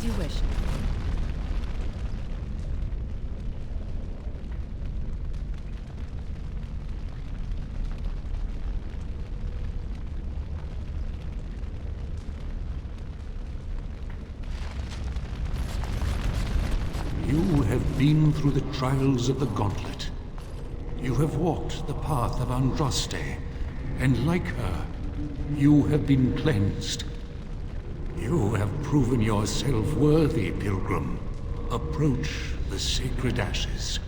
As you wish. You have been through the trials of the Gauntlet. You have walked the path of Andraste, and like her, you have been cleansed. You have proven yourself worthy, Pilgrim. Approach the sacred ashes.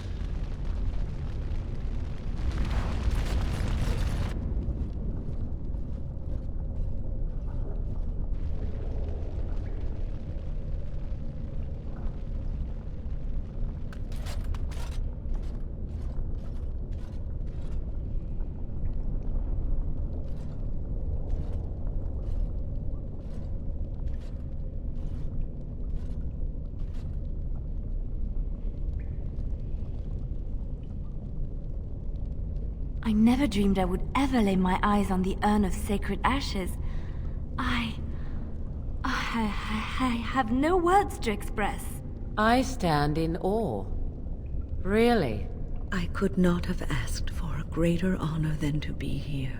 I never dreamed I would ever lay my eyes on the urn of sacred ashes. I have no words to express. I stand in awe. Really? I could not have asked for a greater honor than to be here.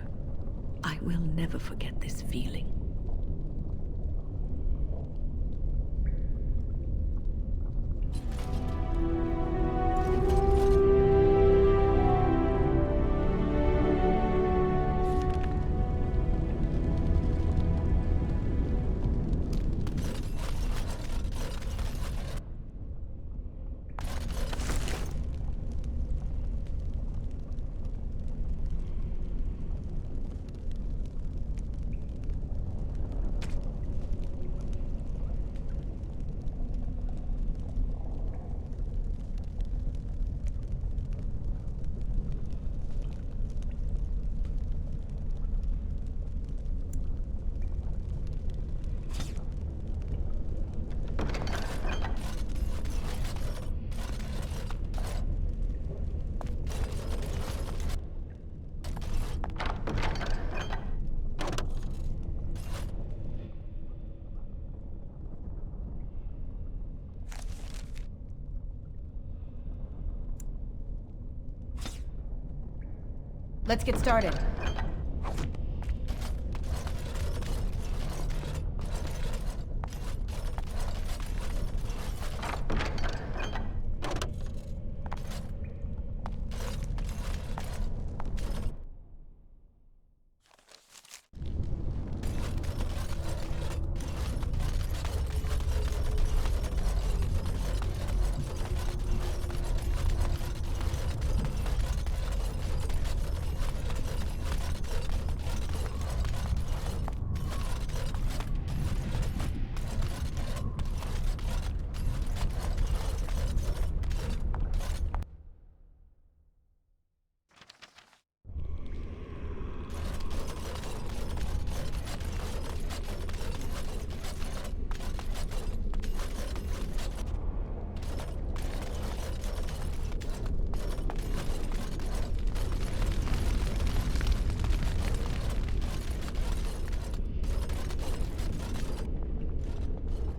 I will never forget this feeling. Let's get started.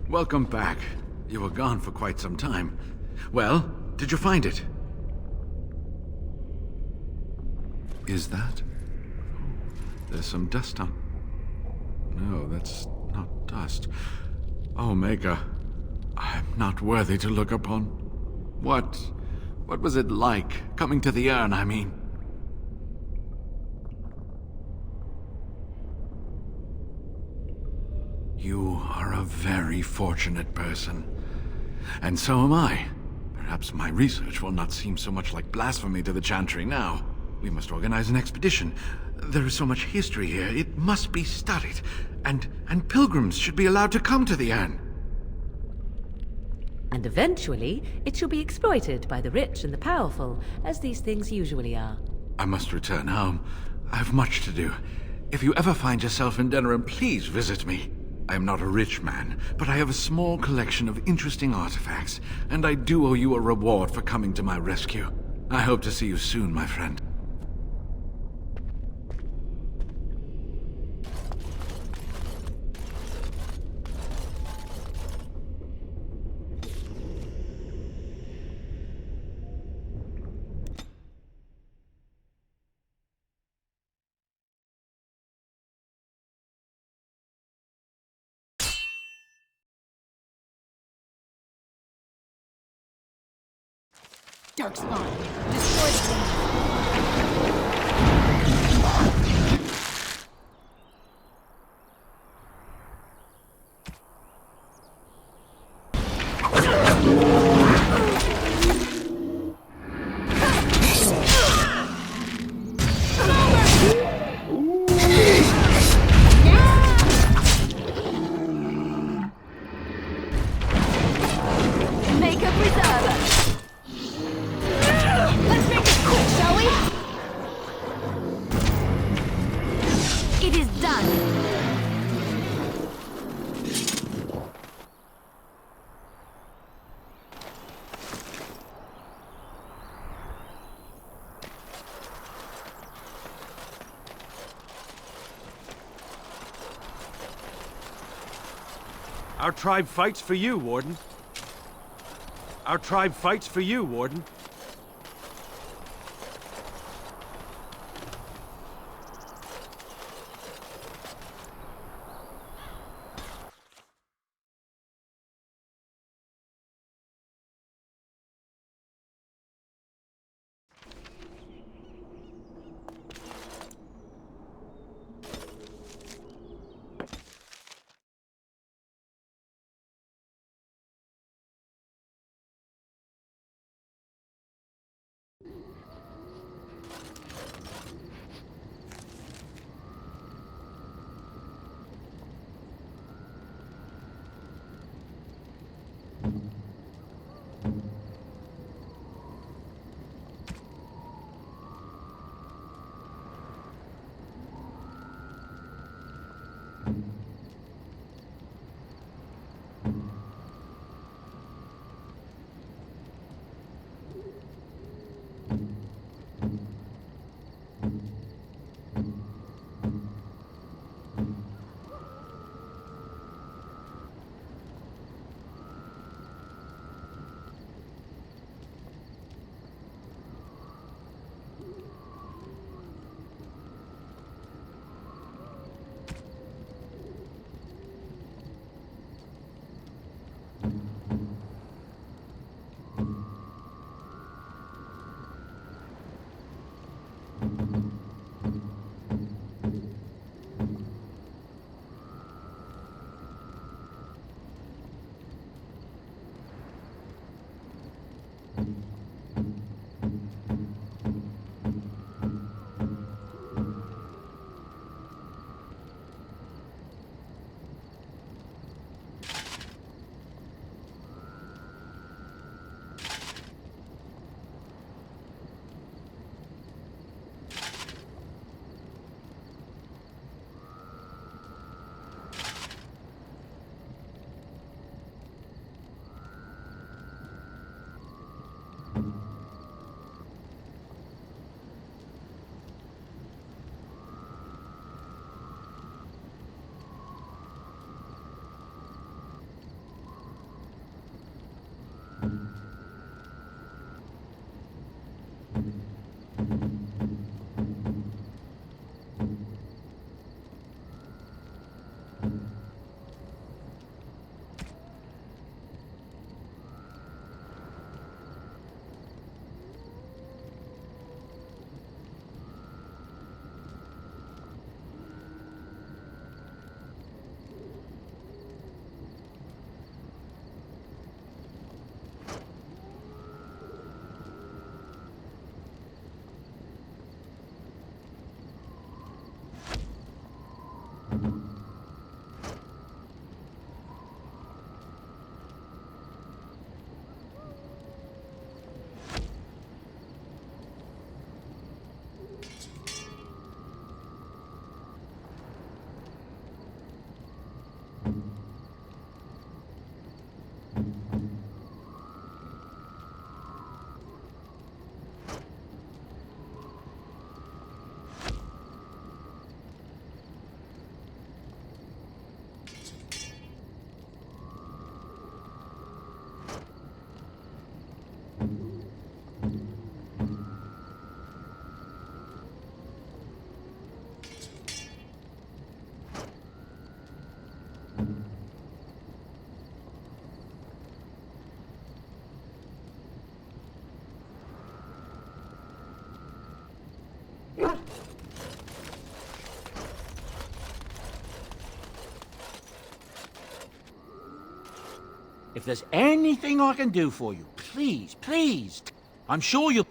Welcome back. You were gone for quite some time. Well, did you find it? Is that? There's some dust on... No, that's not dust. Omega, I'm not worthy to look upon. What was it like, coming to the urn, I mean? You are a very fortunate person. And so am I. Perhaps my research will not seem so much like blasphemy to the Chantry now. We must organize an expedition. There is so much history here, it must be studied. And pilgrims should be allowed to come to the urn. And eventually, it shall be exploited by the rich and the powerful, as these things usually are. I must return home. I have much to do. If you ever find yourself in Denerim, please visit me. I am not a rich man, but I have a small collection of interesting artifacts, and I do owe you a reward for coming to my rescue. I hope to see you soon, my friend. Darkspawn, destroy the thing. Make a preserver. Let's make it quick, shall we? It is done. Our tribe fights for you, Warden. Our tribe fights for you, Warden. If there's anything I can do for you, please, please, I'm sure you'll...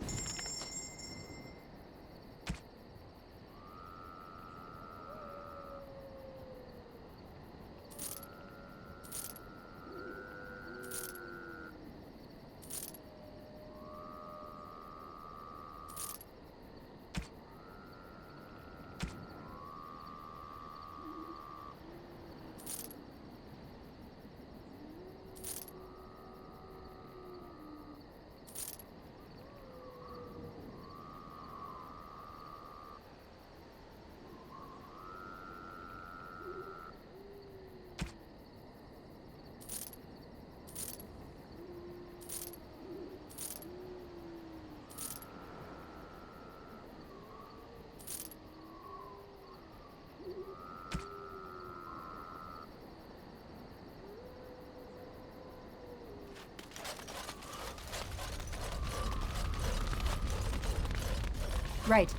Right.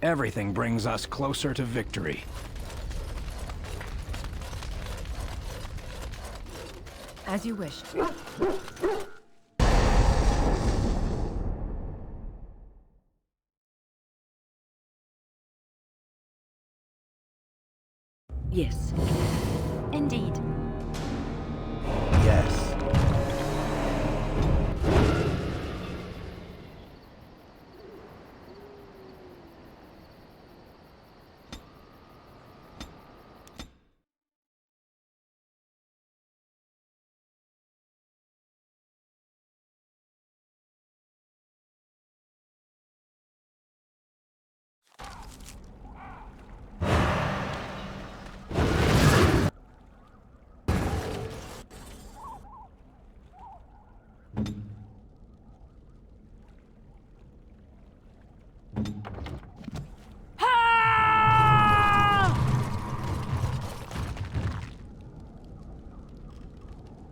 Everything brings us closer to victory. As you wished. Yes. Indeed. Yes.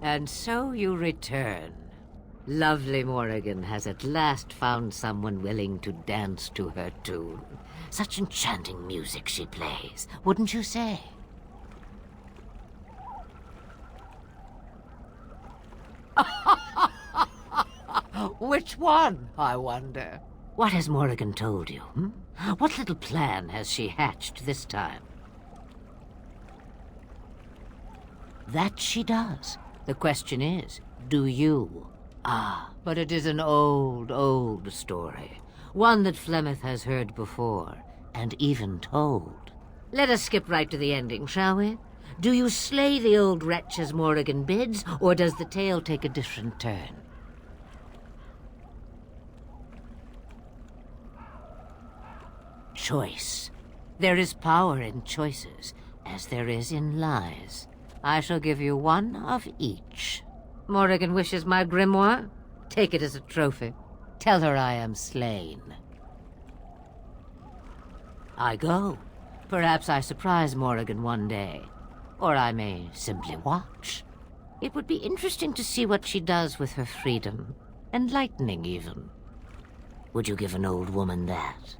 And so you return. Lovely Morrigan has at last found someone willing to dance to her tune. Such enchanting music she plays, wouldn't you say? Which one, I wonder? What has Morrigan told you? What little plan has she hatched this time? That she does. The question is, do you? Ah, but it is an old, old story. One that Flemeth has heard before, and even told. Let us skip right to the ending, shall we? Do you slay the old wretch as Morrigan bids, or does the tale take a different turn? Choice. There is power in choices, as there is in lies. I shall give you one of each. Morrigan wishes my grimoire? Take it as a trophy. Tell her I am slain. I go. Perhaps I surprise Morrigan one day. Or I may simply watch. It would be interesting to see what she does with her freedom. Enlightening, even. Would you give an old woman that?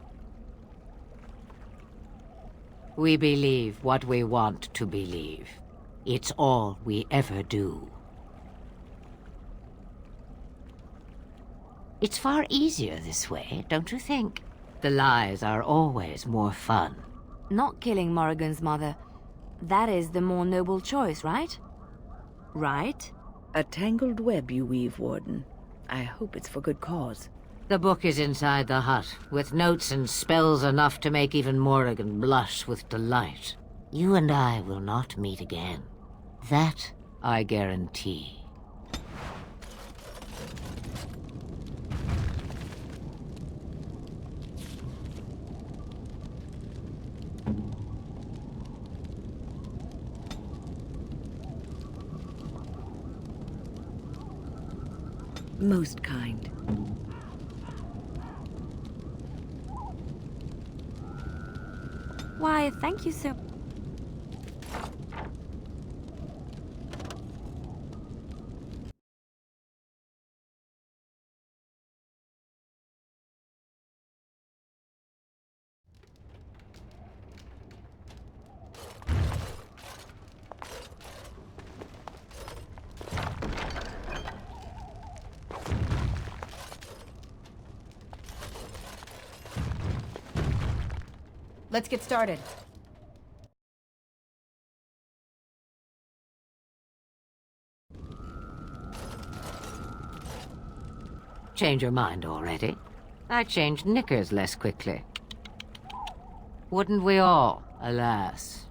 We believe what we want to believe. It's all we ever do. It's far easier this way, don't you think? The lies are always more fun. not killing Morrigan's mother. That is the more noble choice, right? Right? A tangled web you weave, Warden. I hope it's for good cause. The book is inside the hut, with notes and spells enough to make even Morrigan blush with delight. You and I will not meet again. That I guarantee. Most kind. Why, thank you so... Let's get started. Change your mind already? I changed knickers less quickly. Wouldn't we all, alas?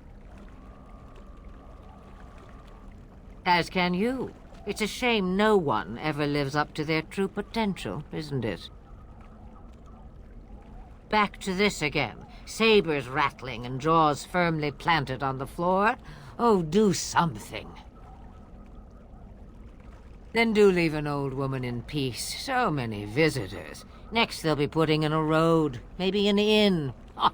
As can you. It's a shame no one ever lives up to their true potential, isn't it? Back to this again. Sabers rattling and jaws firmly planted on the floor. Oh, do something. Then do leave an old woman in peace. So many visitors. Next they'll be putting in a road, maybe an inn. Ah.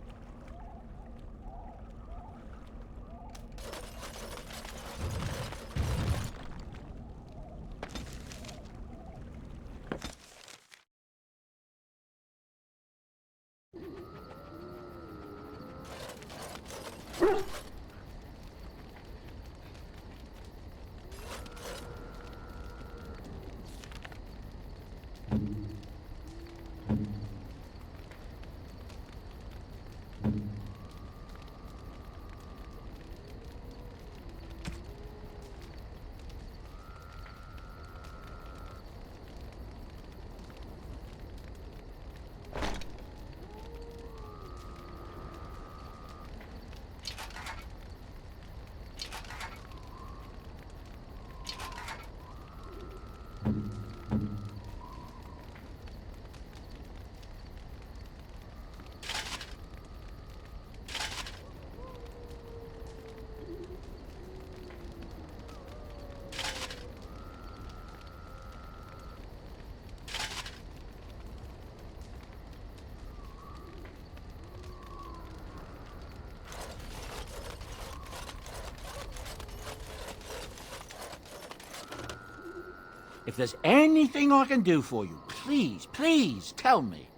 If there's anything I can do for you, please, please tell me.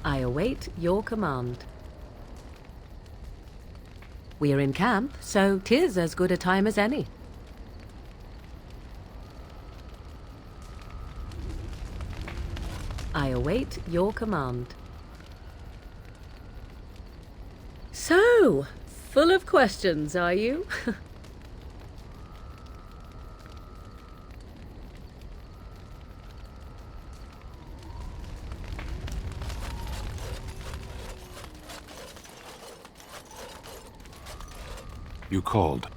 I await your command. We're in camp, so 'tis as good a time as any. I await your command. So, full of questions, are you? You called.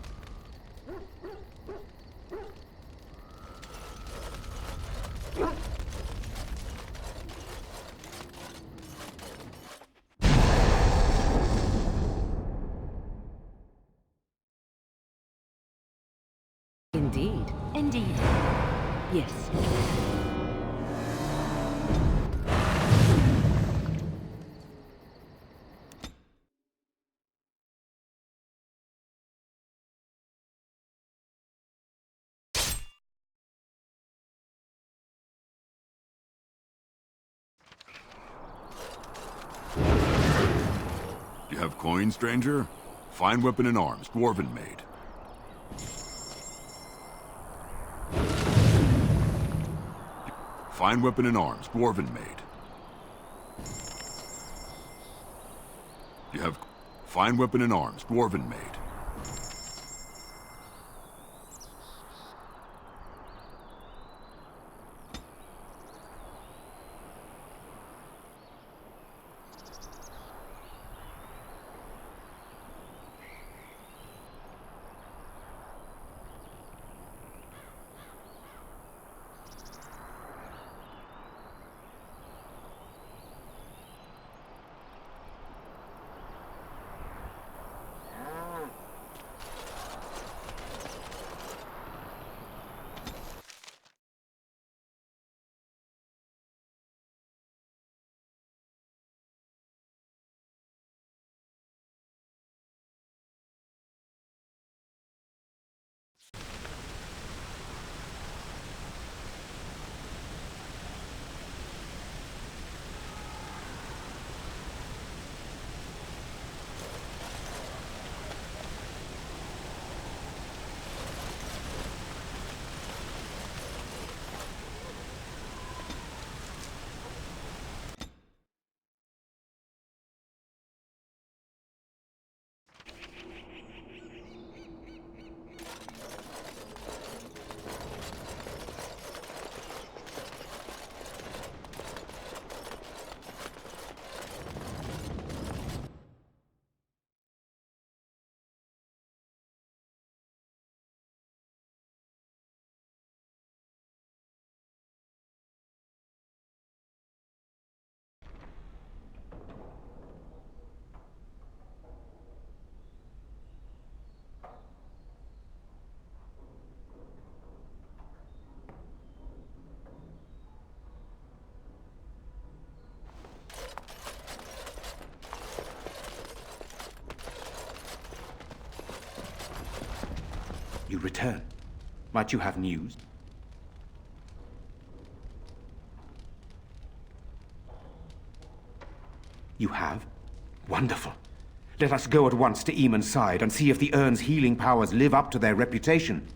Indeed. Indeed. Yes. Do you have coin, stranger? Fine weapon and arms, dwarven made. Fine weapon and arms, dwarven made. You have fine weapon and arms, dwarven made. You return. Might you have news? You have? Wonderful. Let us go at once to Eamon's side and see if the urn's healing powers live up to their reputation.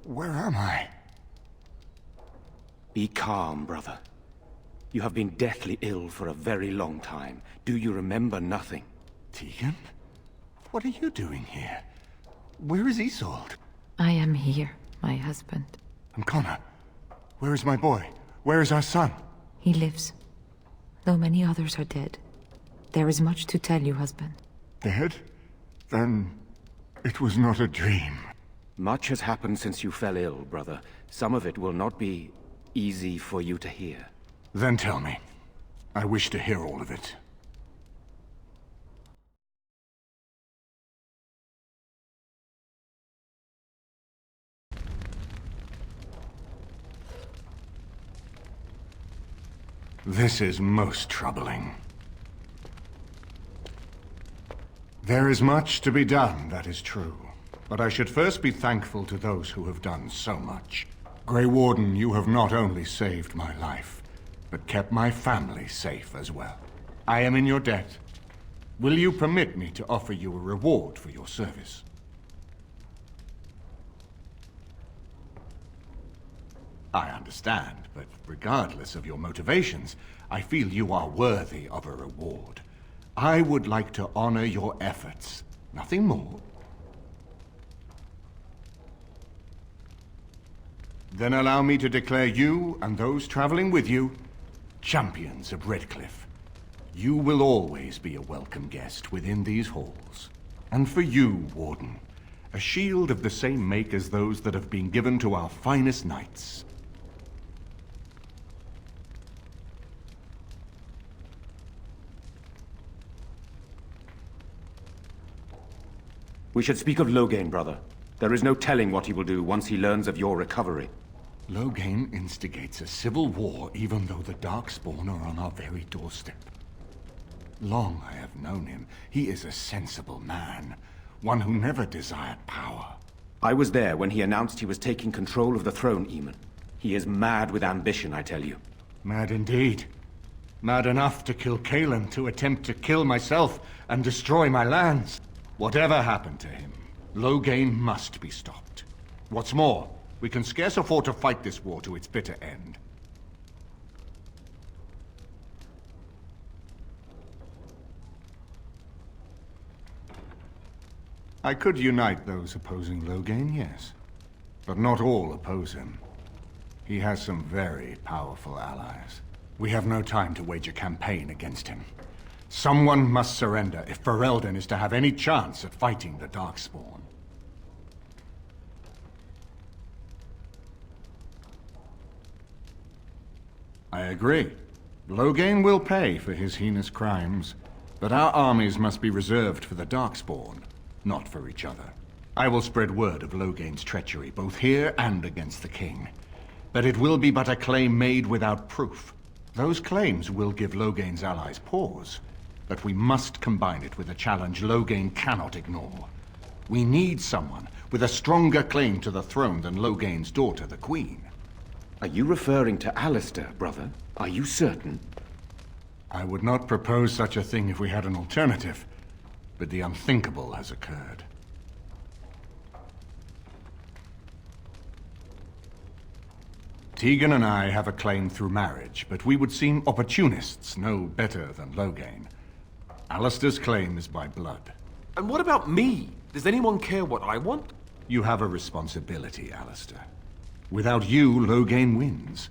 Where am I? Be calm, brother. You have been deathly ill for a very long time. Do you remember nothing? Tegan? What are you doing here? Where is Isolde? I am here, my husband. And Connor? Where is my boy? Where is our son? He lives. Though many others are dead. There is much to tell you, husband. Dead? Then it was not a dream. Much has happened since you fell ill, brother. Some of it will not be easy for you to hear. Then tell me. I wish to hear all of it. This is most troubling. There is much to be done, that is true. But I should first be thankful to those who have done so much. Grey Warden, you have not only saved my life, but kept my family safe as well. I am in your debt. Will you permit me to offer you a reward for your service? I understand, but regardless of your motivations, I feel you are worthy of a reward. I would like to honor your efforts. Nothing more. Then allow me to declare you and those traveling with you champions of Redcliffe. You will always be a welcome guest within these halls. And for you, Warden, a shield of the same make as those that have been given to our finest knights. We should speak of Loghain, brother. There is no telling what he will do once he learns of your recovery. Loghain instigates a civil war even though the Darkspawn are on our very doorstep. Long I have known him. He is a sensible man, one who never desired power. I was there when he announced he was taking control of the throne, Eamon. He is mad with ambition, I tell you. Mad indeed. Mad enough to kill Cailan, to attempt to kill myself and destroy my lands. Whatever happened to him, Loghain must be stopped. What's more, we can scarce afford to fight this war to its bitter end. I could unite those opposing Loghain, yes. But not all oppose him. He has some very powerful allies. We have no time to wage a campaign against him. Someone must surrender if Ferelden is to have any chance at fighting the Darkspawn. I agree. Loghain will pay for his heinous crimes, but our armies must be reserved for the Darkspawn, not for each other. I will spread word of Loghain's treachery, both here and against the king. But it will be but a claim made without proof. Those claims will give Loghain's allies pause, but we must combine it with a challenge Loghain cannot ignore. We need someone with a stronger claim to the throne than Loghain's daughter, the Queen. Are you referring to Alistair, brother? Are you certain? I would not propose such a thing if we had an alternative, but the unthinkable has occurred. Tegan and I have a claim through marriage, but we would seem opportunists no better than Loghain. Alistair's claim is by blood. And what about me? Does anyone care what I want? You have a responsibility, Alistair. Without you, Loghain wins.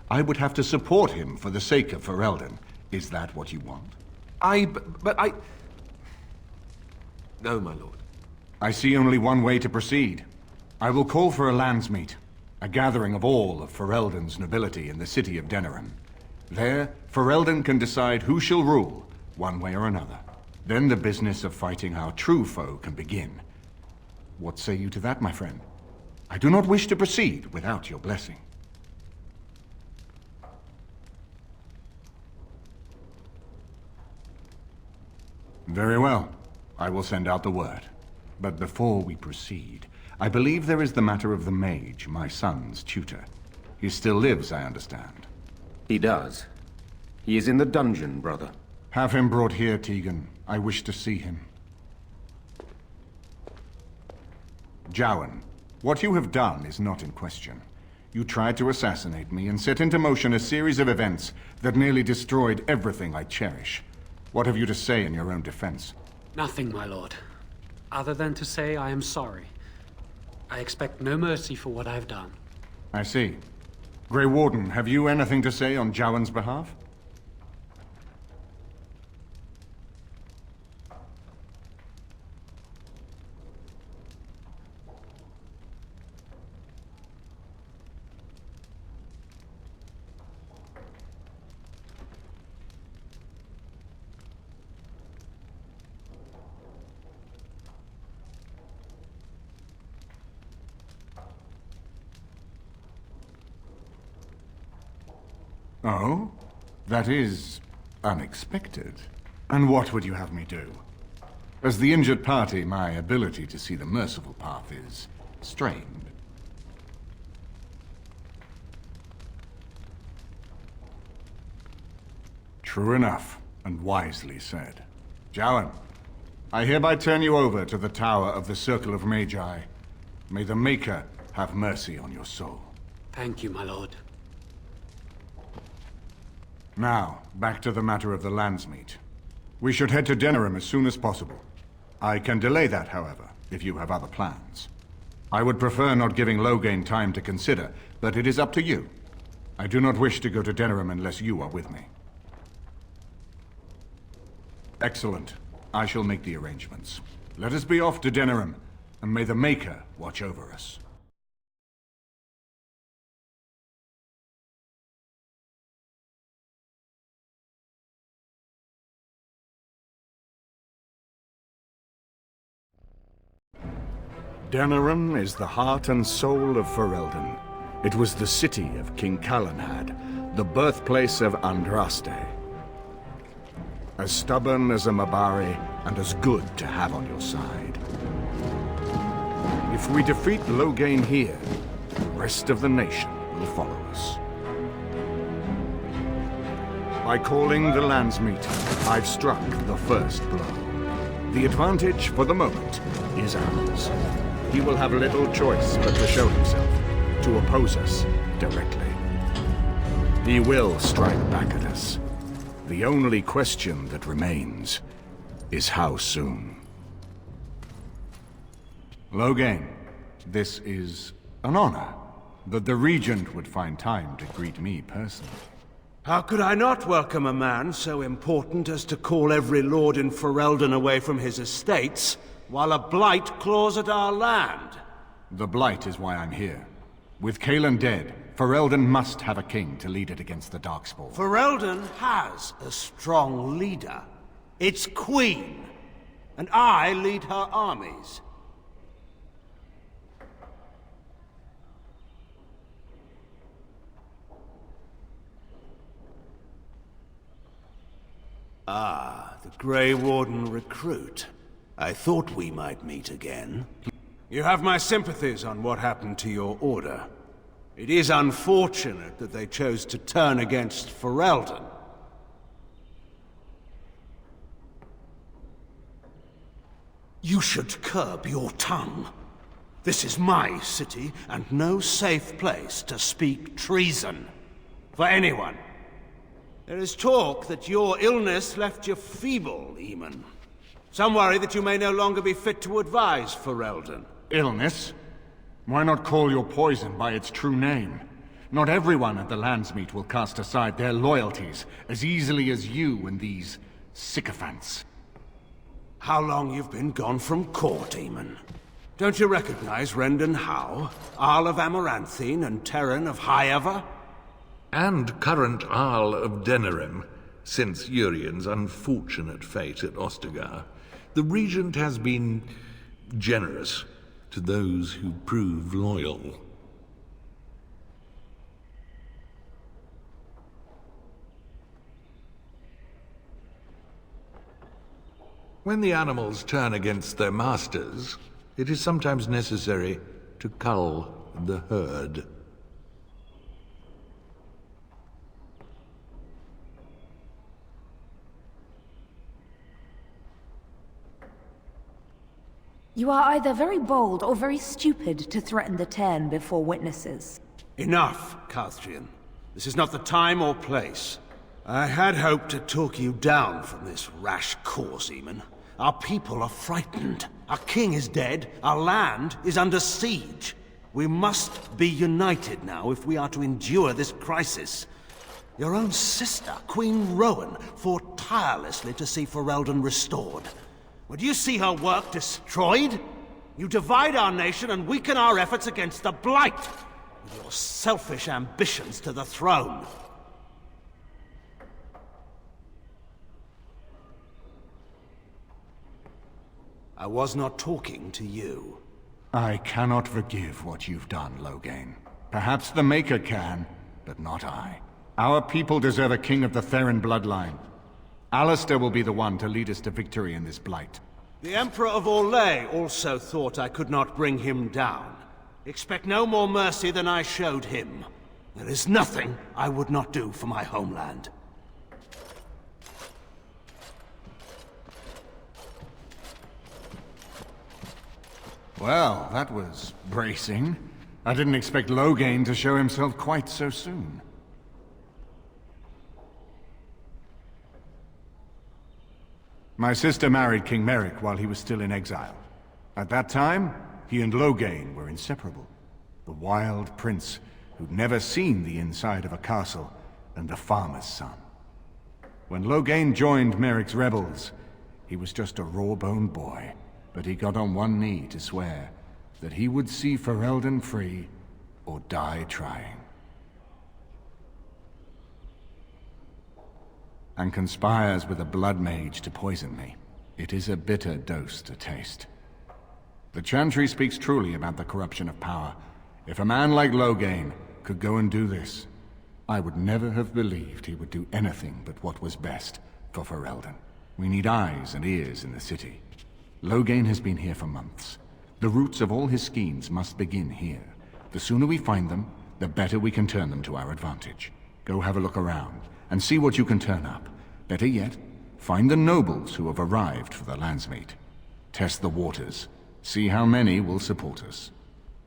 I would have to support him for the sake of Ferelden. Is that what you want? But I... No, my lord. I see only one way to proceed. I will call for a landsmeet, a gathering of all of Ferelden's nobility in the city of Denerim. There, Ferelden can decide who shall rule, one way or another. Then the business of fighting our true foe can begin. What say you to that, my friend? I do not wish to proceed without your blessing. Very well. I will send out the word. But before we proceed, I believe there is the matter of the mage, my son's tutor. He still lives, I understand. He does. He is in the dungeon, brother. Have him brought here, Tegan. I wish to see him. Jowan, what you have done is not in question. You tried to assassinate me and set into motion a series of events that nearly destroyed everything I cherish. What have you to say in your own defense? Nothing, my lord. Other than to say I am sorry. I expect no mercy for what I've done. I see. Grey Warden, have you anything to say on Jowan's behalf? Oh? That is unexpected. And what would you have me do? As the injured party, my ability to see the merciful path is strained. True enough, and wisely said. Jowan, I hereby turn you over to the Tower of the Circle of Magi. May the Maker have mercy on your soul. Thank you, my lord. Now, back to the matter of the landsmeet. We should head to Denerim as soon as possible. I can delay that, however, if you have other plans. I would prefer not giving Loghain time to consider, but it is up to you. I do not wish to go to Denerim unless you are with me. Excellent. I shall make the arrangements. Let us be off to Denerim, and may the Maker watch over us. Denerim is the heart and soul of Ferelden. It was the city of King Calenhad, the birthplace of Andraste. As stubborn as a Mabari, and as good to have on your side. If we defeat Loghain here, the rest of the nation will follow us. By calling the Landsmeet, I've struck the first blow. The advantage, for the moment, is ours. He will have little choice but to show himself, to oppose us directly. He will strike back at us. The only question that remains is how soon. Loghain, this is an honor, that the Regent would find time to greet me personally. How could I not welcome a man so important as to call every lord in Ferelden away from his estates, while a blight claws at our land? The blight is why I'm here. With Cailan dead, Ferelden must have a king to lead it against the Darkspawn. Ferelden has a strong leader. Its queen. And I lead her armies. Ah, the Grey Warden recruit. I thought we might meet again. You have my sympathies on what happened to your order. It is unfortunate that they chose to turn against Ferelden. You should curb your tongue. This is my city, and no safe place to speak treason. For anyone. There is talk that your illness left you feeble, Eamon. Some worry that you may no longer be fit to advise Ferelden. Illness? Why not call your poison by its true name? Not everyone at the Landsmeet will cast aside their loyalties as easily as you and these sycophants. How long you've been gone from court, Eamon? Don't you recognize Rendon Howe, Arl of Amaranthine, and Terran of Highever? And current Arl of Denerim, since Urien's unfortunate fate at Ostagar. The Regent has been generous to those who prove loyal. When the animals turn against their masters, it is sometimes necessary to cull the herd. You are either very bold or very stupid to threaten the Tern before witnesses. Enough, Calthrian. This is not the time or place. I had hoped to talk you down from this rash course, Eamon. Our people are frightened. Our king is dead. Our land is under siege. We must be united now if we are to endure this crisis. Your own sister, Queen Rowan, fought tirelessly to see Ferelden restored. Would you see her work destroyed? You divide our nation and weaken our efforts against the Blight, with your selfish ambitions to the throne. I was not talking to you. I cannot forgive what you've done, Loghain. Perhaps the Maker can, but not I. Our people deserve a king of the Therin bloodline. Alistair will be the one to lead us to victory in this blight. The Emperor of Orlais also thought I could not bring him down. Expect no more mercy than I showed him. There is nothing I would not do for my homeland. Well, that was bracing. I didn't expect Loghain to show himself quite so soon. My sister married King Merrick while he was still in exile. At that time, He and Loghain were inseparable. The wild prince who'd never seen the inside of a castle, and the farmer's son. When Loghain joined Merrick's rebels, he was just a raw-boned boy, but he got on one knee to swear that he would see Ferelden free or die trying. And conspires with a blood mage to poison me. It is a bitter dose to taste. The Chantry speaks truly about the corruption of power. If a man like Loghain could go and do this, I would never have believed he would do anything but what was best for Ferelden. We need eyes and ears in the city. Loghain has been here for months. The roots of all his schemes must begin here. The sooner we find them, the better we can turn them to our advantage. Go have a look around, and see what you can turn up. Better yet, find the nobles who have arrived for the Landsmeet. Test the waters. See how many will support us.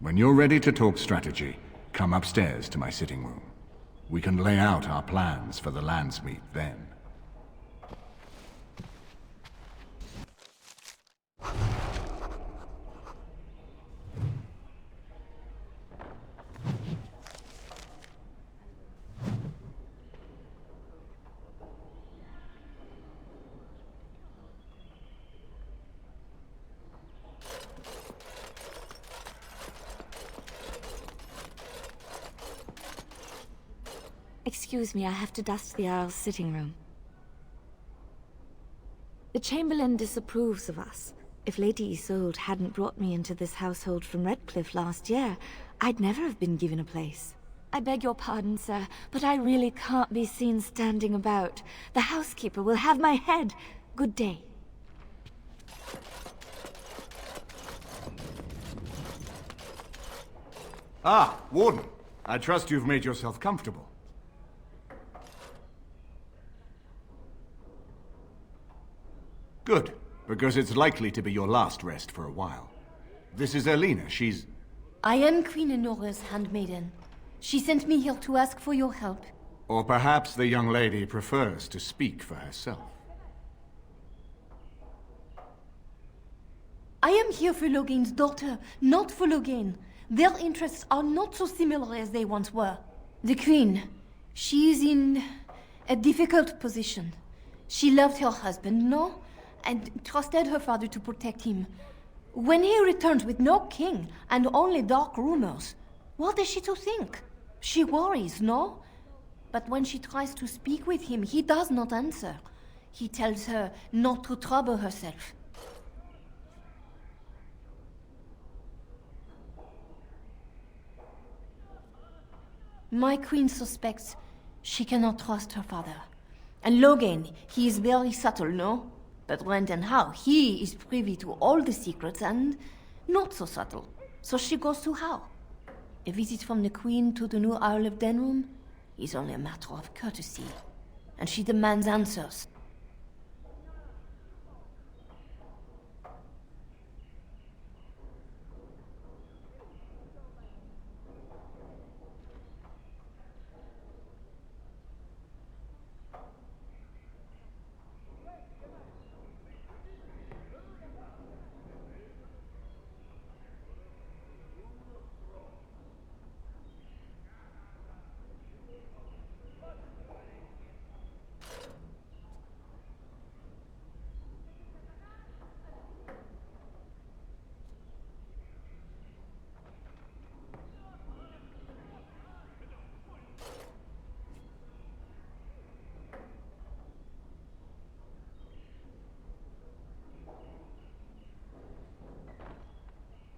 When you're ready to talk strategy, come upstairs to my sitting room. We can lay out our plans for the Landsmeet then. Excuse me, I have to dust the Earl's sitting room. The Chamberlain disapproves of us. If Lady Isolde hadn't brought me into this household from Redcliffe last year, I'd never have been given a place. I beg your pardon, sir, but I really can't be seen standing about. The housekeeper will have my head. Good day. Ah, Warden. I trust you've made yourself comfortable. Good, because it's likely to be your last rest for a while. This is Erlina, she's... I am Queen Enora's handmaiden. She sent me here to ask for your help. Or perhaps the young lady prefers to speak for herself. I am here for Loghain's daughter, not for Loghain. Their interests are not so similar as they once were. The Queen, she is in a difficult position. She loved her husband, no? And trusted her father to protect him. When he returns with no king and only dark rumors, what is she to think? She worries, no? But when she tries to speak with him, he does not answer. He tells her not to trouble herself. My queen suspects she cannot trust her father. And Loghain, he is very subtle, no? But when and how, he is privy to all the secrets and not so subtle. So she goes to how? A visit from the Queen to the new Isle of Denrum is only a matter of courtesy. And she demands answers.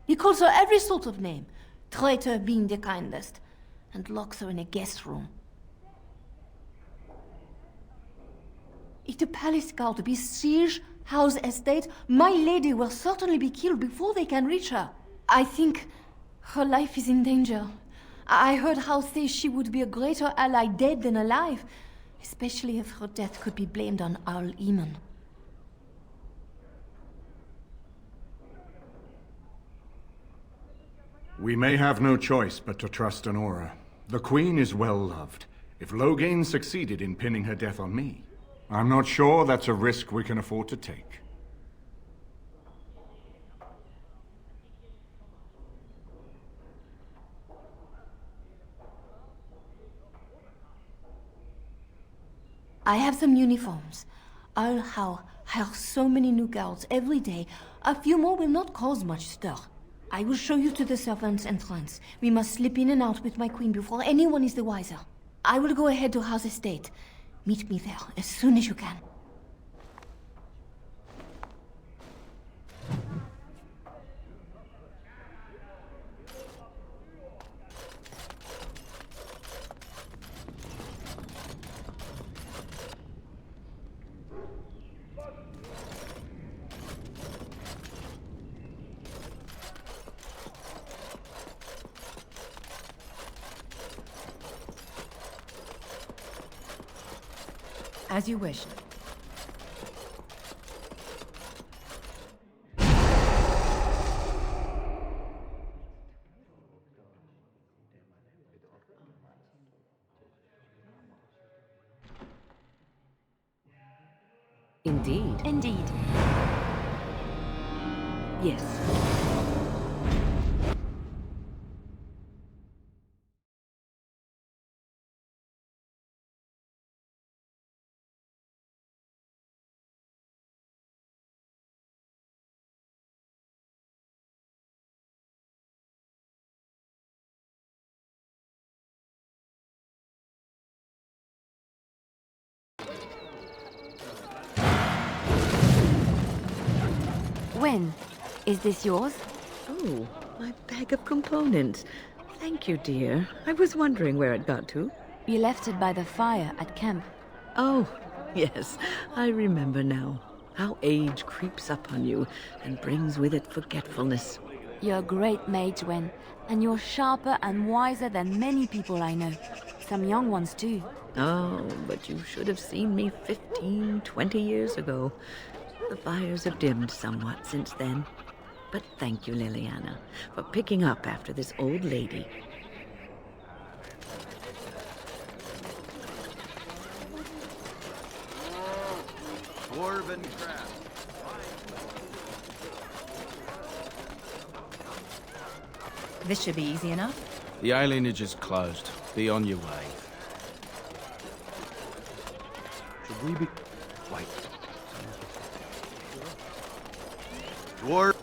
He calls her every sort of name, traitor being the kindest, and locks her in a guest room. If the palace guard besiege Howe's estate, my lady will certainly be killed before they can reach her. I think her life is in danger. I heard Howe say she would be a greater ally dead than alive, especially if her death could be blamed on Earl Eamon. We may have no choice but to trust Enora. The Queen is well loved. If Loghain succeeded in pinning her death on me, I'm not sure that's a risk we can afford to take. I have some uniforms. I'll hire so many new girls every day. A few more will not cause much stir. I will show you to the servants' entrance. We must slip in and out with my queen before anyone is the wiser. I will go ahead to House Estate. Meet me there as soon as you can. As you wish. Indeed. Indeed. Yes. Wyn, is this yours? Oh, my bag of components. Thank you, dear. I was wondering where it got to. You left it by the fire at camp. Oh, yes, I remember now. How age creeps up on you and brings with it forgetfulness. You're a great mage, Wyn, and you're sharper and wiser than many people I know. Some young ones, too. Oh, but you should have seen me 15, 20 years ago. The fires have dimmed somewhat since then. But thank you, Liliana, for picking up after this old lady. Dwarven craft. This should be easy enough. The alienage is closed. Be on your way. Should we be... Wait. Dwarf.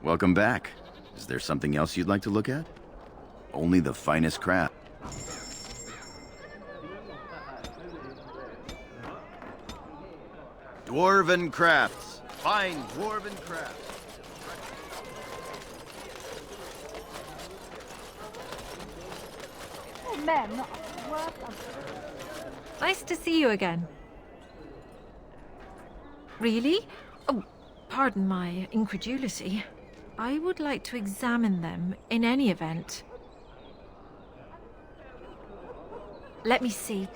Welcome back. Is there something else you'd like to look at? Only the finest craft. Dwarven crafts. Fine dwarven crafts. Oh, ma'am, Nice to see you again. Really? Oh, pardon my incredulity. I would like to examine them in any event. Let me see.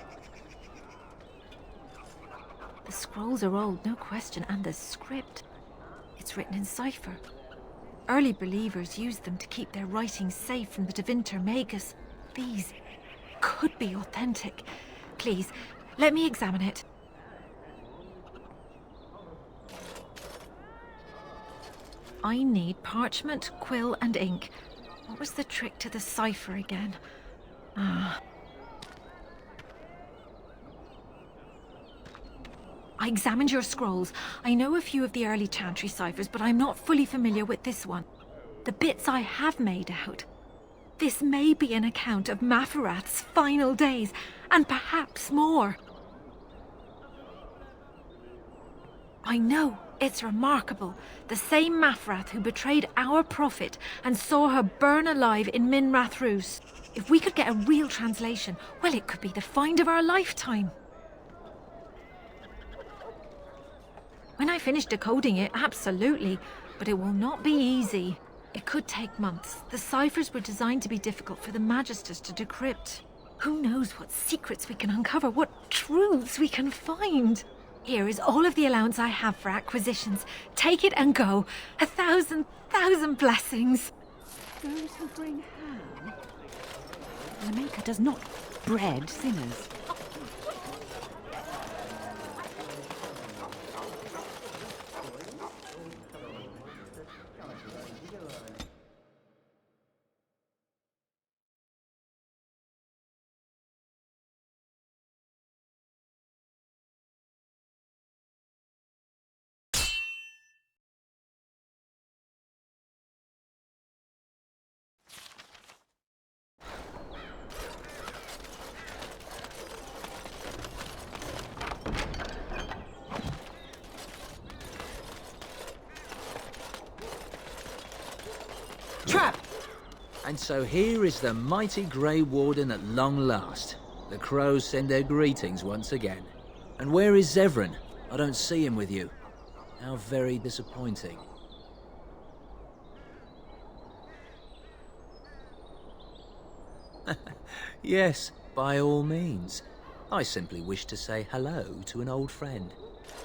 The scrolls are old, no question, and the script. It's written in cipher. Early believers used them to keep their writings safe from the Devinter Magus. These could be authentic. Please, let me examine it. I need parchment, quill, and ink. What was the trick to the cipher again? Ah. I examined your scrolls. I know a few of the early Chantry ciphers, but I'm not fully familiar with this one. The bits I have made out. This may be an account of Maferath's final days, and perhaps more. I know, it's remarkable. The same Maferath who betrayed our prophet and saw her burn alive in Minrath Rus. If we could get a real translation, well, it could be the find of our lifetime. When I finish decoding it, absolutely, but it will not be easy. It could take months. The ciphers were designed to be difficult for the Magisters to decrypt. Who knows what secrets we can uncover, what truths we can find. Here is all of the allowance I have for acquisitions. Take it and go. 1,000 blessings. Those who bring ham. The Maker does not bread sinners. Trap! And so here is the mighty Grey Warden at long last. The crows send their greetings once again. And where is Zevran? I don't see him with you. How very disappointing. Yes, by all means. I simply wish to say hello to an old friend.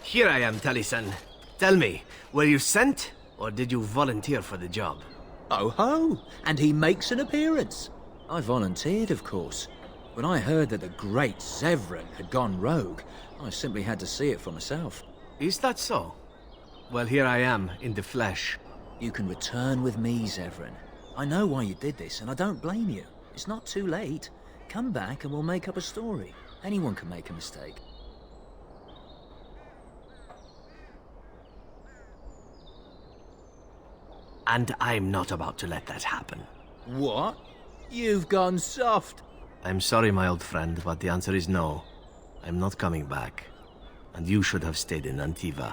Here I am, Taliesin. Tell me, were you sent, or did you volunteer for the job? Oh ho! And he makes an appearance. I volunteered, of course. When I heard that the great Zevran had gone rogue, I simply had to see it for myself. Is that so? Well, here I am, in the flesh. You can return with me, Zevran. I know why you did this, and I don't blame you. It's not too late. Come back and we'll make up a story. Anyone can make a mistake. And I'm not about to let that happen. What? You've gone soft. I'm sorry, my old friend, but the answer is no. I'm not coming back. And you should have stayed in Antiva.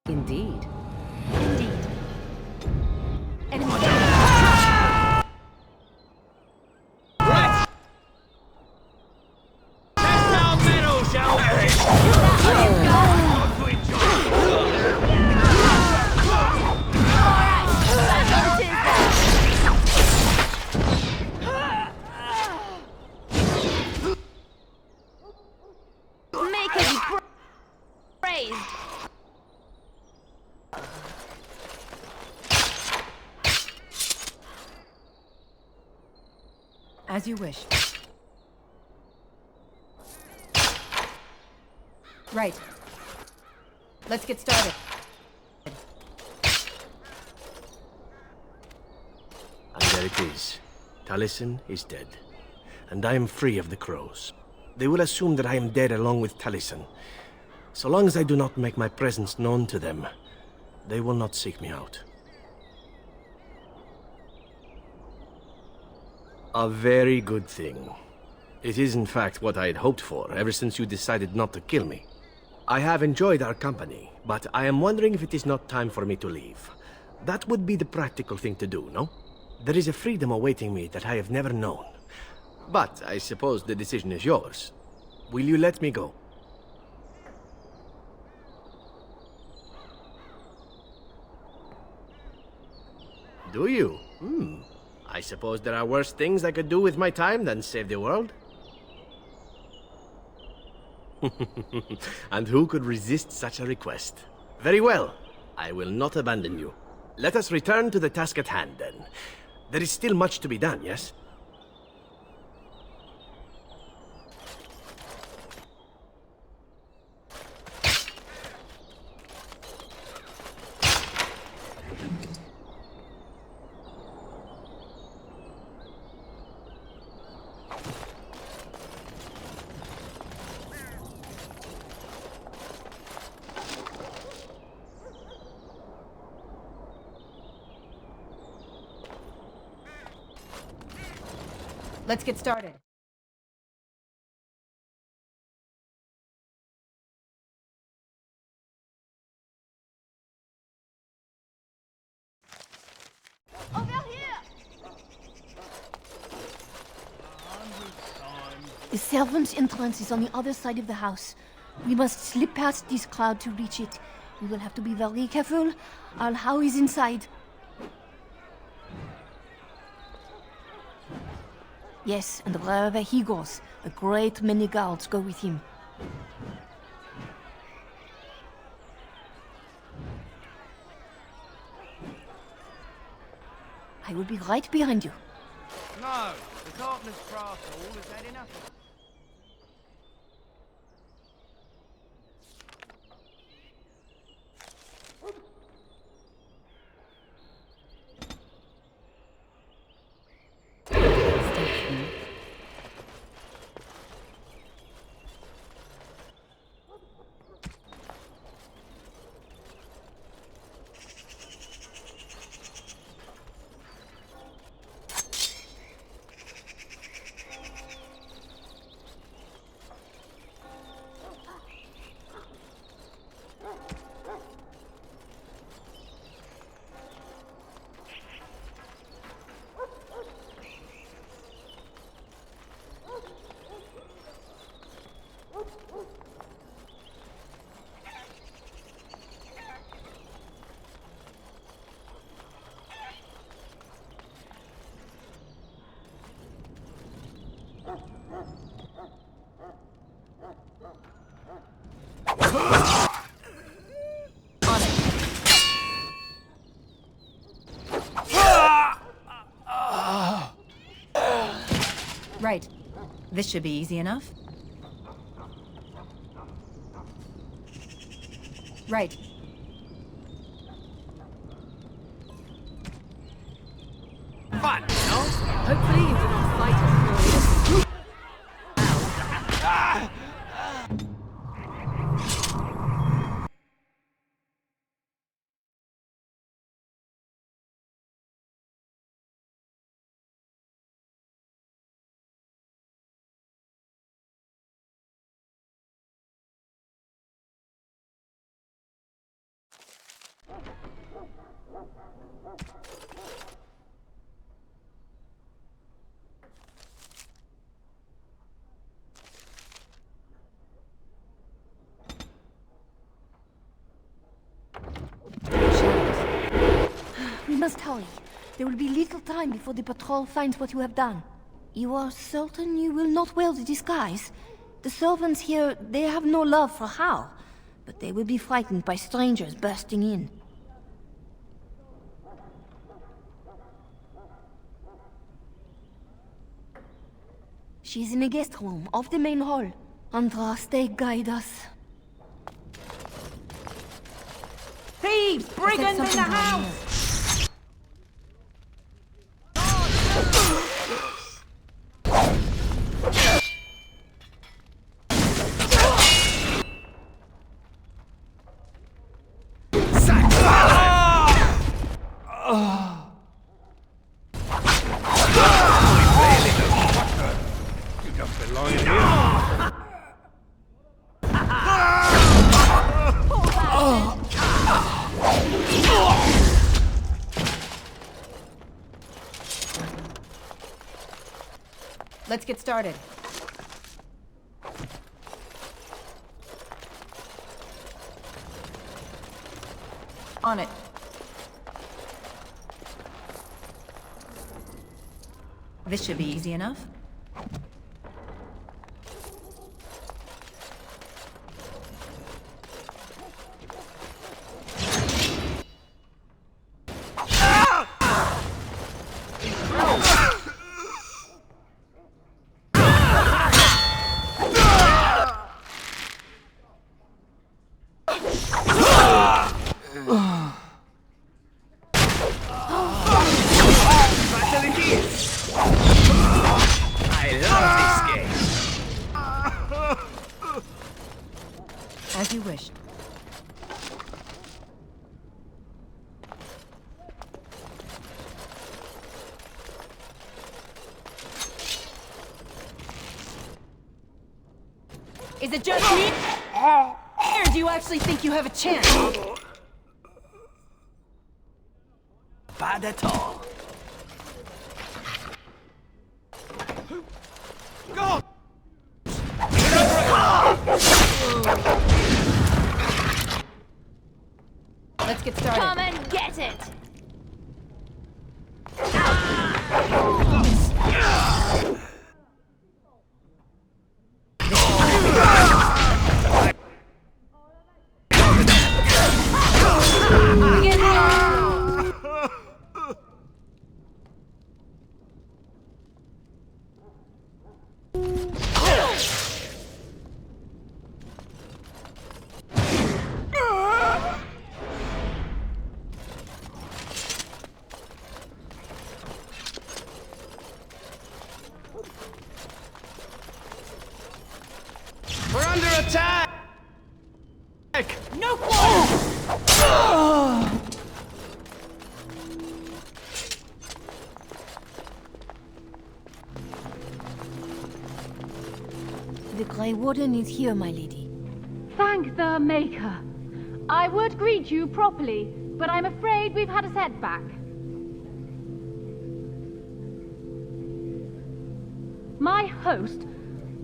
Indeed. Indeed. Enemy. As you wish. Right. Let's get started. And there it is. Taliesin is dead. And I am free of the crows. They will assume that I am dead along with Taliesin. So long as I do not make my presence known to them, they will not seek me out. A very good thing. It is in fact what I had hoped for ever since you decided not to kill me. I have enjoyed our company, but I am wondering if it is not time for me to leave. That would be the practical thing to do, no? There is a freedom awaiting me that I have never known. But I suppose the decision is yours. Will you let me go? Do you? I suppose there are worse things I could do with my time than save the world. And who could resist such a request? Very well. I will not abandon you. Let us return to the task at hand, then. There is still much to be done, yes? Let's get started. Over here! The servants' entrance is on the other side of the house. We must slip past this crowd to reach it. We will have to be very careful. Al-How is inside. Yes, and wherever he goes, a great many guards go with him. I will be right behind you. No, the Darkness Craft Hall has had enough. Right. This should be easy enough. Right. Fun, no? Hopefully you do not fight us for it. We must hurry. There will be little time before the patrol finds what you have done. You are certain you will not wear the disguise? The servants here, they have no love for Hal, but they will be frightened by strangers bursting in. She's in the guest room, off the main hall. Andraste, guide us. Thieves! Brigands in the house! Let's get started. On it. This should be easy enough. As you wish. Is it just me? Or do you actually think you have a chance? Bad at all. Go! Let's get started. Come and get it! We're under attack! No The Grey Warden is here, my lady. Thank the Maker. I would greet you properly, but I'm afraid we've had a setback. My host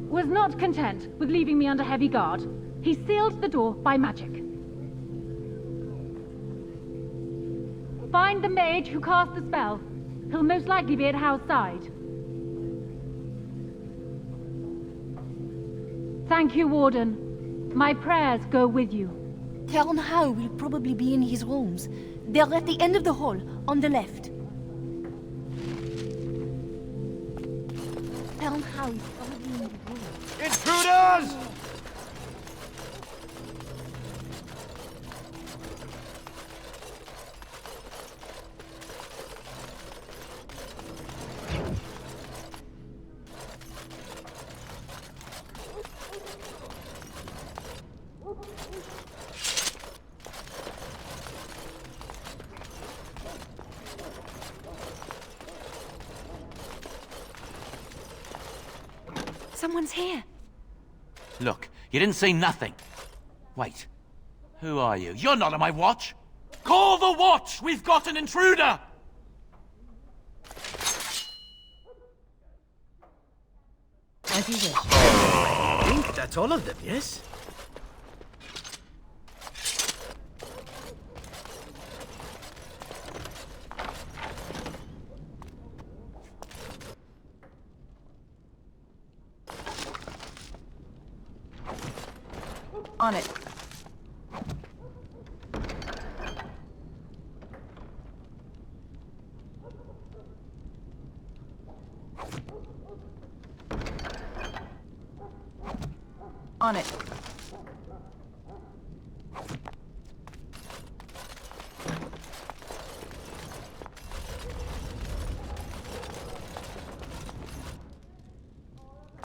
was not content with leaving me under heavy guard. He sealed the door by magic. Find the mage who cast the spell. He'll most likely be at Hal's side. Thank you, Warden. My prayers go with you. Count Hal will probably be in his rooms. They're at the end of the hall, on the left. found Harry already in the room. Intruders! Someone's here. Look, you didn't say nothing. Wait. Who are you? You're not on my watch! Call the watch! We've got an intruder! As you wish. I think that's all of them, yes? On it. On it.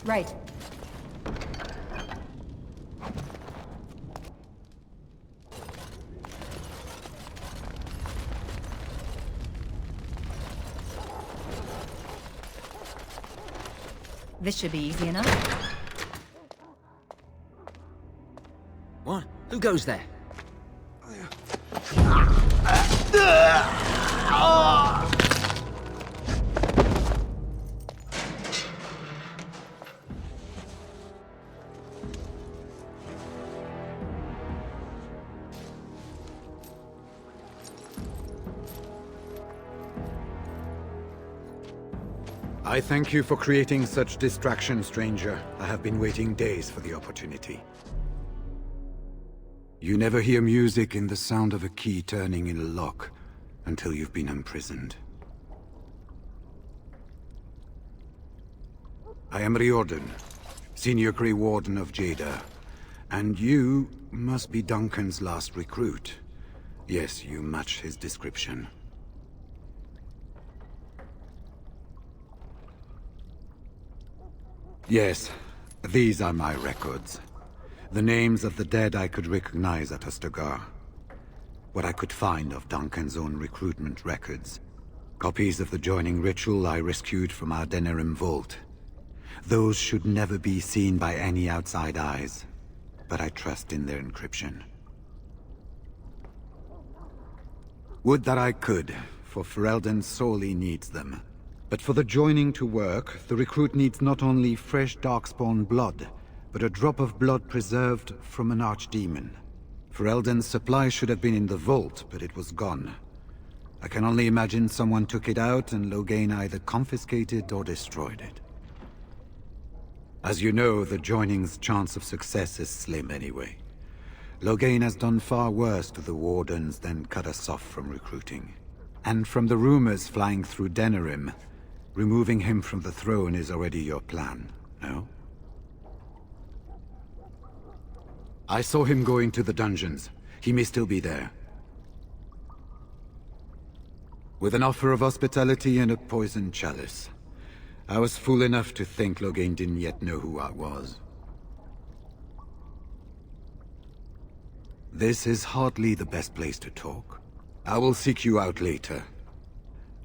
Right. This should be easy enough. What? Who goes there? I thank you for creating such distraction, stranger. I have been waiting days for the opportunity. You never hear music in the sound of a key turning in a lock until you've been imprisoned. I am Riordan, Senior Grey Warden of Jada, and you must be Duncan's last recruit. Yes, you match his description. Yes, these are my records. The names of the dead I could recognize at Ostagar. What I could find of Duncan's own recruitment records. Copies of the joining ritual I rescued from our Denerim vault. Those should never be seen by any outside eyes, but I trust in their encryption. Would that I could, for Ferelden sorely needs them. But for the joining to work, the recruit needs not only fresh Darkspawn blood, but a drop of blood preserved from an archdemon. Ferelden's supply should have been in the vault, but it was gone. I can only imagine someone took it out and Loghain either confiscated or destroyed it. As you know, the joining's chance of success is slim anyway. Loghain has done far worse to the Wardens than cut us off from recruiting. And from the rumors flying through Denerim, removing him from the throne is already your plan, no? I saw him go into the dungeons. He may still be there. With an offer of hospitality and a poisoned chalice. I was fool enough to think Loghain didn't yet know who I was. This is hardly the best place to talk. I will seek you out later,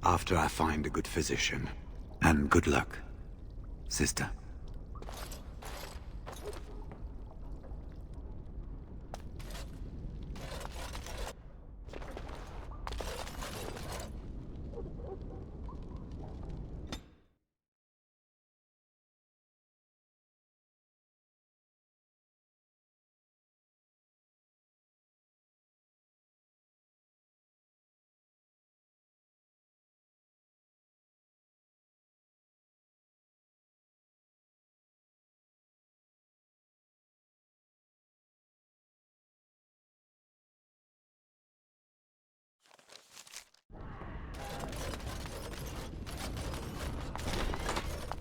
after I find a good physician. And good luck, sister.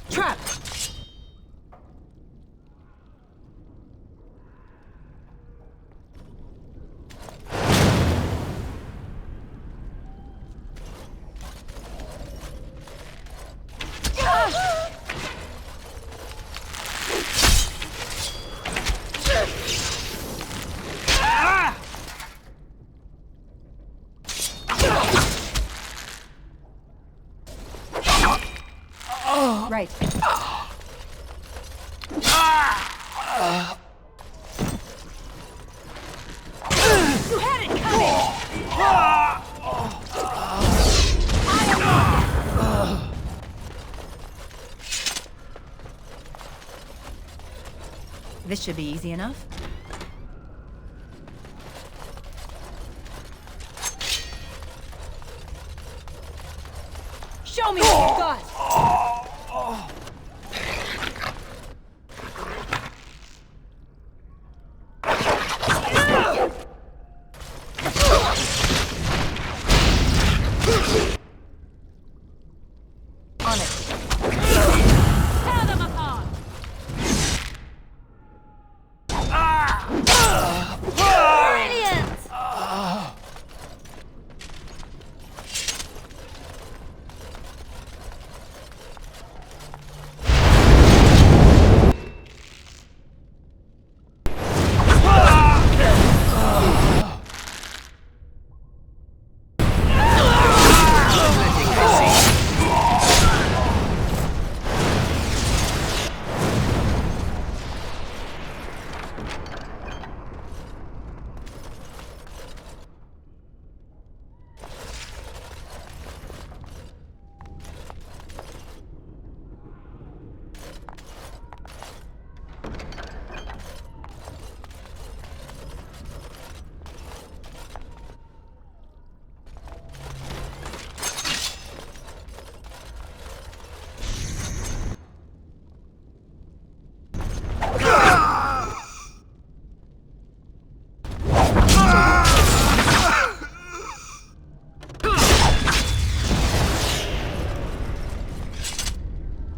Trap! right. You had it coming! This should be easy enough. Show me what you've got! On it. Tear them apart! Brilliant!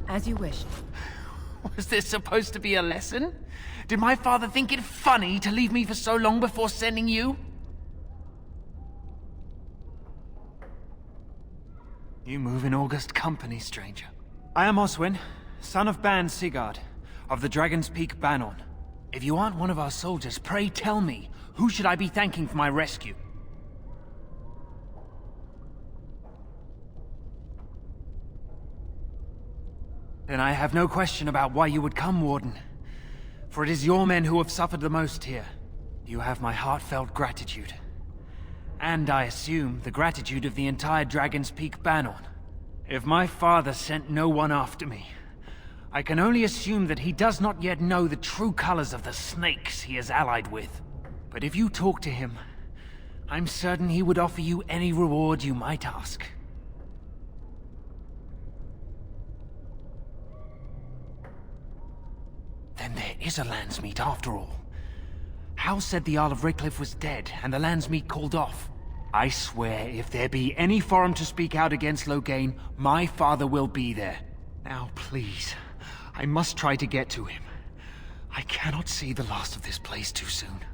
As you wish. Was this supposed to be a lesson? Did my father think it funny to leave me for so long before sending you? You move in august company, stranger. I am Oswin, son of Ban Sigurd, of the Dragon's Peak Banon. If you aren't one of our soldiers, pray tell me, who should I be thanking for my rescue? Then I have no question about why you would come, Warden. For it is your men who have suffered the most here. You have my heartfelt gratitude. And I assume the gratitude of the entire Dragon's Peak Banon. If my father sent no one after me, I can only assume that he does not yet know the true colors of the snakes he is allied with. But if you talk to him, I'm certain he would offer you any reward you might ask. Then there is a Landsmeet after all. Hal said the Jarl of Redcliffe was dead, and the Landsmeet called off. I swear, if there be any forum to speak out against Loghain, my father will be there. Now, please, I must try to get to him. I cannot see the last of this place too soon.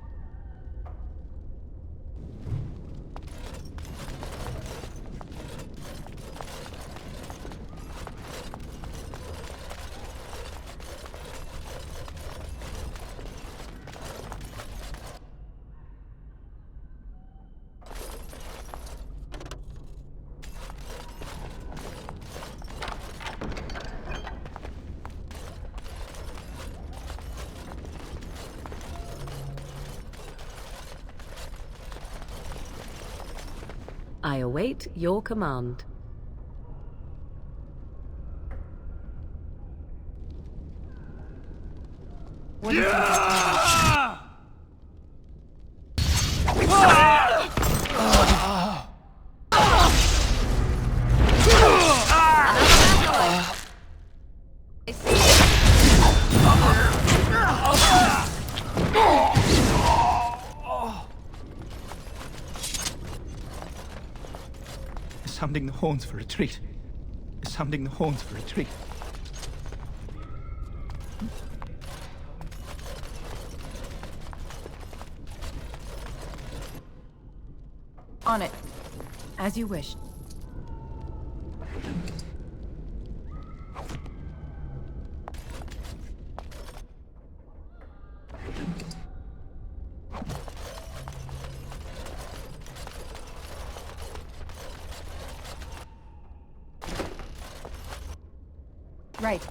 I await your command. Sounding the horns for retreat. Sounding the horns for retreat. On it. As you wish. Right.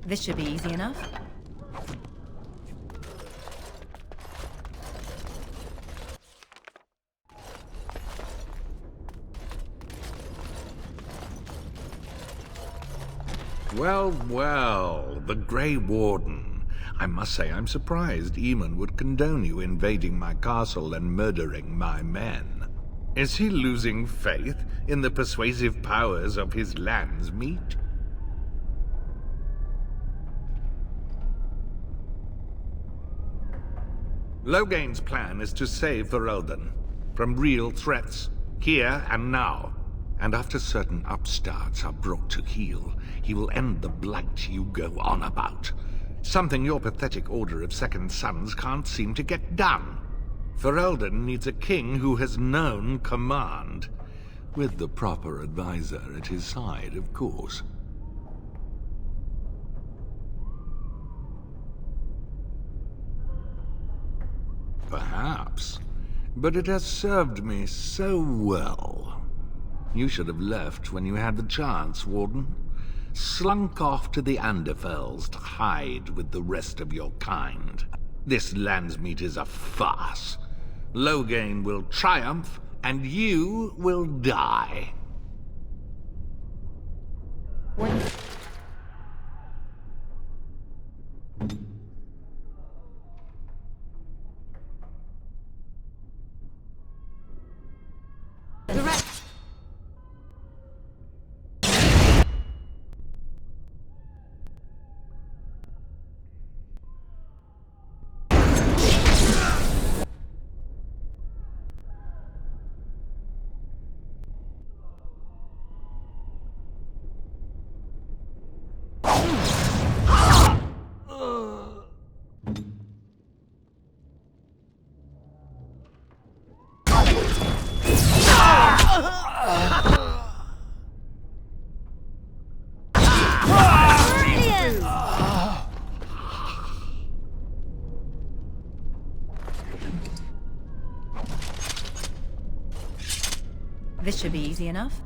This should be easy enough. Well, well, the Grey Warden. I must say I'm surprised Eamon would condone you invading my castle and murdering my men. Is he losing faith in the persuasive powers of his Landsmeet? Logain's plan is to save Ferelden from real threats, here and now. And after certain upstarts are brought to heel, he will end the blight you go on about. Something your pathetic Order of Second Sons can't seem to get done. Ferelden needs a king who has known command. With the proper advisor at his side, of course. Perhaps. But it has served me so well. You should have left when you had the chance, Warden. Slunk off to the Anderfells to hide with the rest of your kind. This Landsmeet is a farce. Logain will triumph, and you will die. This should be easy enough.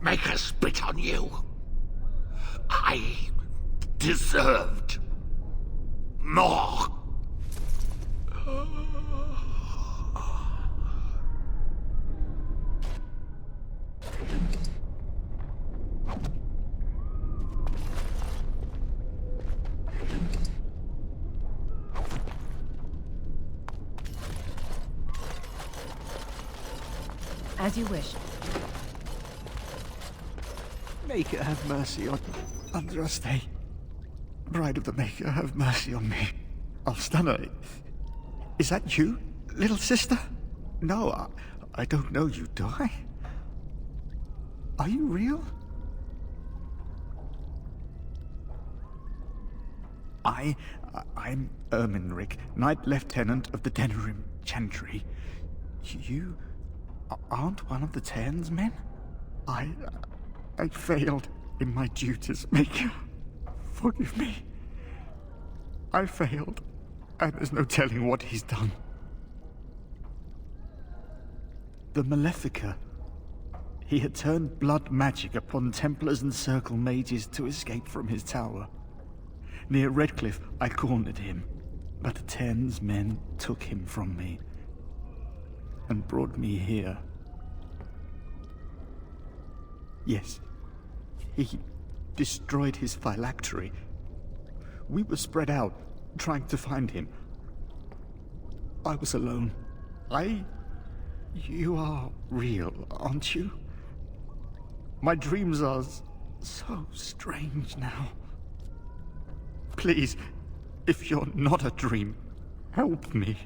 Make her spit on you. I deserved more. As you wish. Maker, have mercy on Andraste. Bride of the Maker, have mercy on me. Alstana, is that you, little sister? No, I don't know you, do I? Are you real? I'm Erminric, Knight Lieutenant of the Denerim Chantry. You aren't one of the Terns men? I failed in my duties, Maker. Forgive me. I failed, and there's no telling what he's done. The Malefica. He had turned blood magic upon Templars and Circle mages to escape from his tower. Near Redcliffe, I cornered him, but the Terns men took him from me and brought me here. Yes, he destroyed his phylactery. We were spread out, trying to find him. I was alone. You are real, aren't you? My dreams are so strange now. Please, if you're not a dream, help me.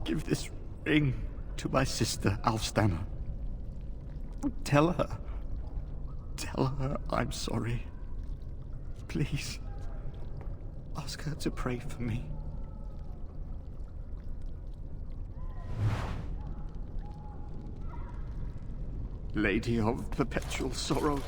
Give this ring to my sister, Alstana. Tell her I'm sorry. Please, ask her to pray for me. Lady of Perpetual Sorrow.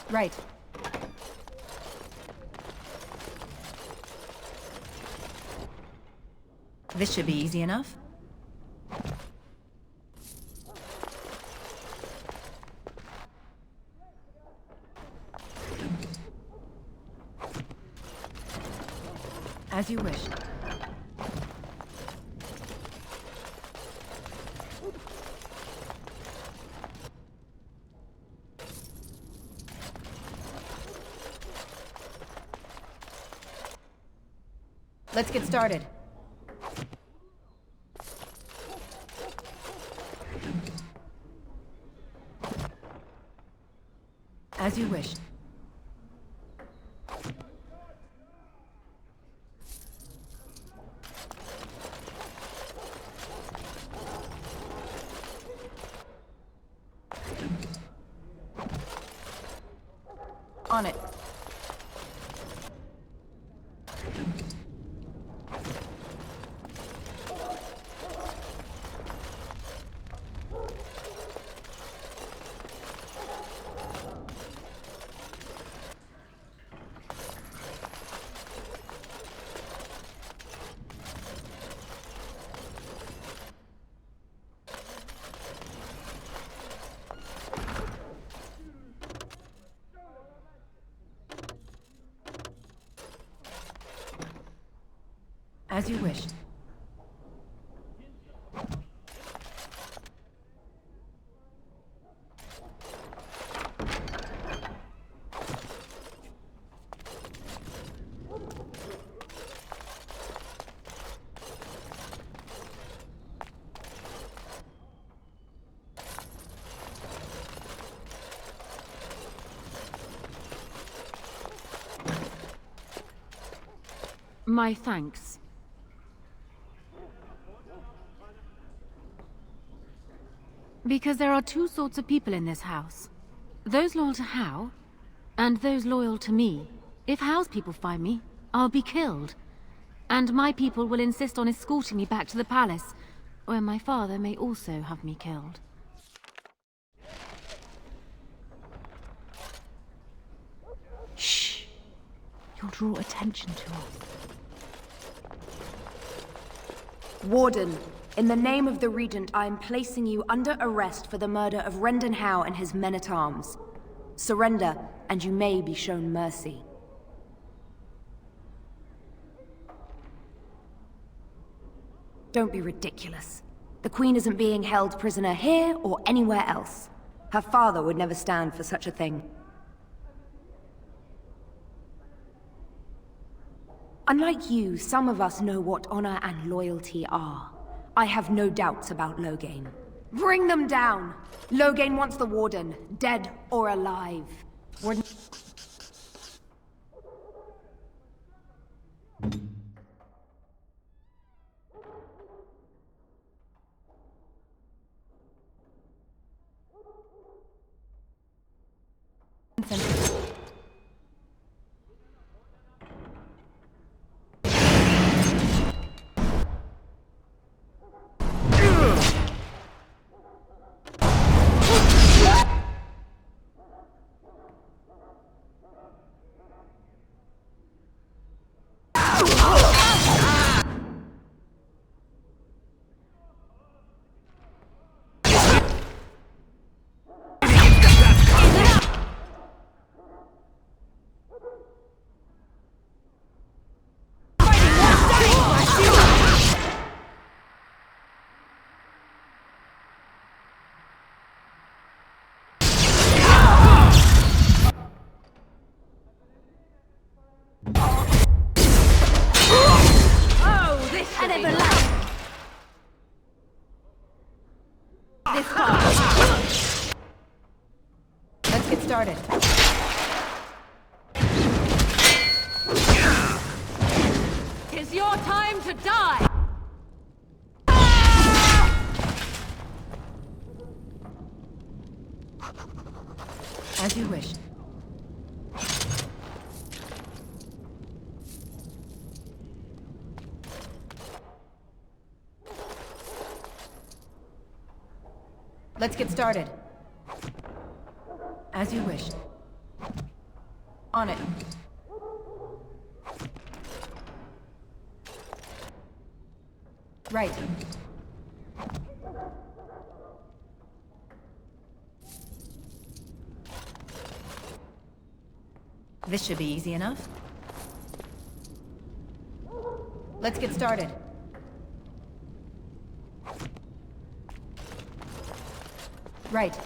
Right. This should be easy enough. As you wish. Let's get started. As you wish. On it. As you wish. My thanks. Because there are two sorts of people in this house. Those loyal to Hao, and those loyal to me. If Hao's people find me, I'll be killed. And my people will insist on escorting me back to the palace, where my father may also have me killed. Shh! You'll draw attention to us. Warden, in the name of the Regent, I am placing you under arrest for the murder of Rendon Hao and his men-at-arms. Surrender, and you may be shown mercy. Don't be ridiculous. The Queen isn't being held prisoner here or anywhere else. Her father would never stand for such a thing. Unlike you, some of us know what honor and loyalty are. I have no doubts about Loghain. Bring them down! Loghain wants the Warden, dead or alive. Warden... It's fine. Let's get started. It's your time to die! As you wish. Let's get started. As you wish. On it. Right. This should be easy enough. Let's get started. Right.